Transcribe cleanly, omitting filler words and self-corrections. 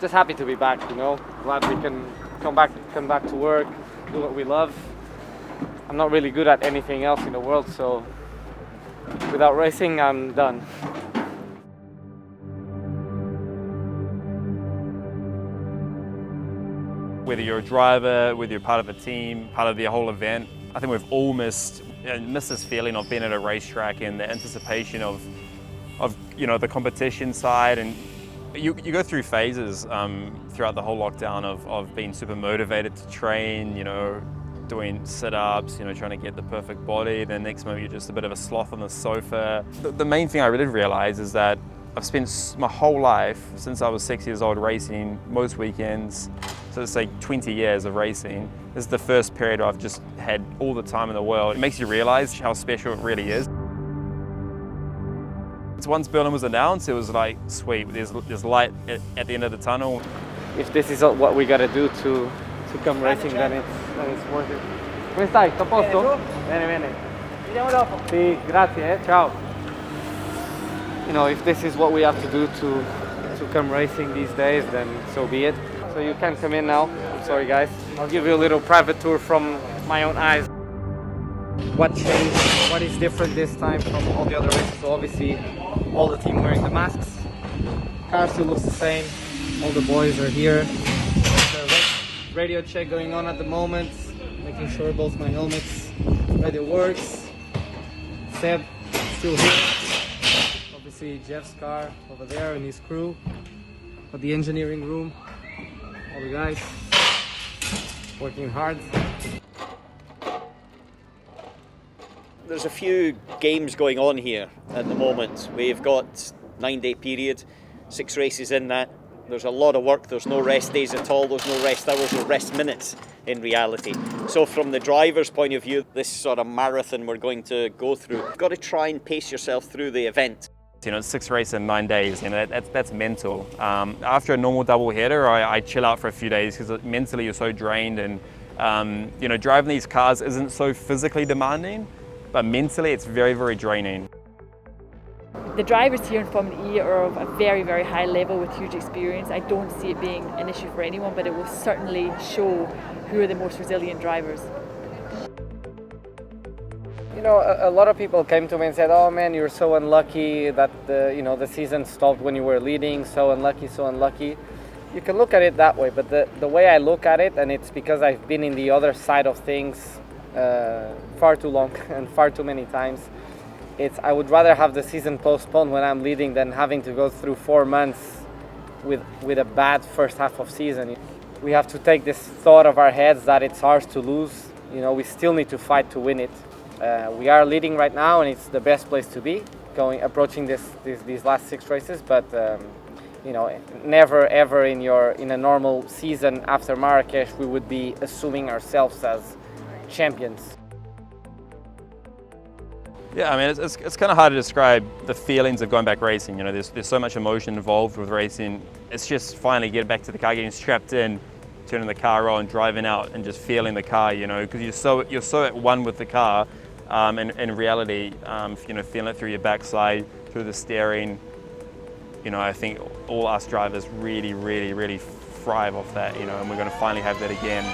just happy to be back, you know. Glad we can come back to work, do what we love. I'm not really good at anything else in the world, so without racing, I'm done. Whether you're a driver, whether you're part of a team, part of the whole event, I think we've all missed this feeling of being at a racetrack and the anticipation of you know, the competition side. And you go through phases throughout the whole lockdown of being super motivated to train, you know, doing sit-ups, you know, trying to get the perfect body. Then next moment you're just a bit of a sloth on the sofa. The main thing I really realized is that I've spent my whole life, since I was 6 years old, racing most weekends. So it's like 20 years of racing. This is the first period I've just had all the time in the world. It makes you realize how special it really is. Once Berlin was announced, it was like, sweet, there's light at the end of the tunnel. If this is what we gotta do to come racing, then it's worth it. Come stai? Tutto a posto? Bene, bene. Vediamo dopo. Sì, grazie, ciao. You know, if this is what we have to do to come racing these days, then so be it. So you can come in now. I'm sorry, guys. I'll give you a little private tour from my own eyes. What changed? What is different this time from all the other races? So obviously, all the team wearing the masks. Car still looks the same. All the boys are here. The radio check going on at the moment, making sure both my helmets radio works. Seb still here. Obviously, Jeff's car over there and his crew. Got the engineering room. All the guys working hard. There's a few games going on here at the moment. We've got 9-day period, 6 races in that. There's a lot of work, there's no rest days at all, there's no rest hours or rest minutes in reality. So from the driver's point of view, this sort of marathon we're going to go through, you've got to try and pace yourself through the event. You know, it's 6 races in 9 days, you know, that's mental. After a normal double header, I chill out for a few days because mentally you're so drained, and you know, driving these cars isn't so physically demanding, but mentally it's very, very draining. The drivers here in Formula E are of a very, very high level with huge experience. I don't see it being an issue for anyone, but it will certainly show who are the most resilient drivers. You know, a lot of people came to me and said, "Oh man, you're so unlucky that the season stopped when you were leading. So unlucky, so unlucky." You can look at it that way, but the way I look at it, and it's because I've been in the other side of things far too long and far too many times. I would rather have the season postponed when I'm leading than having to go through 4 months with a bad first half of season. We have to take this thought of our heads that it's ours to lose. You know, we still need to fight to win it. We are leading right now, and it's the best place to be, approaching these last 6 races. But you know, never ever in a normal season after Marrakesh we would be assuming ourselves as champions. Yeah, I mean, it's kind of hard to describe the feelings of going back racing. You know, there's so much emotion involved with racing. It's just finally getting back to the car, getting strapped in, turning the car on, driving out, and just feeling the car. You know, because you're so at one with the car. In reality, you know, feeling it through your backside, through the steering. You know, I think all us drivers really, really, really thrive off that. You know, and we're going to finally have that again.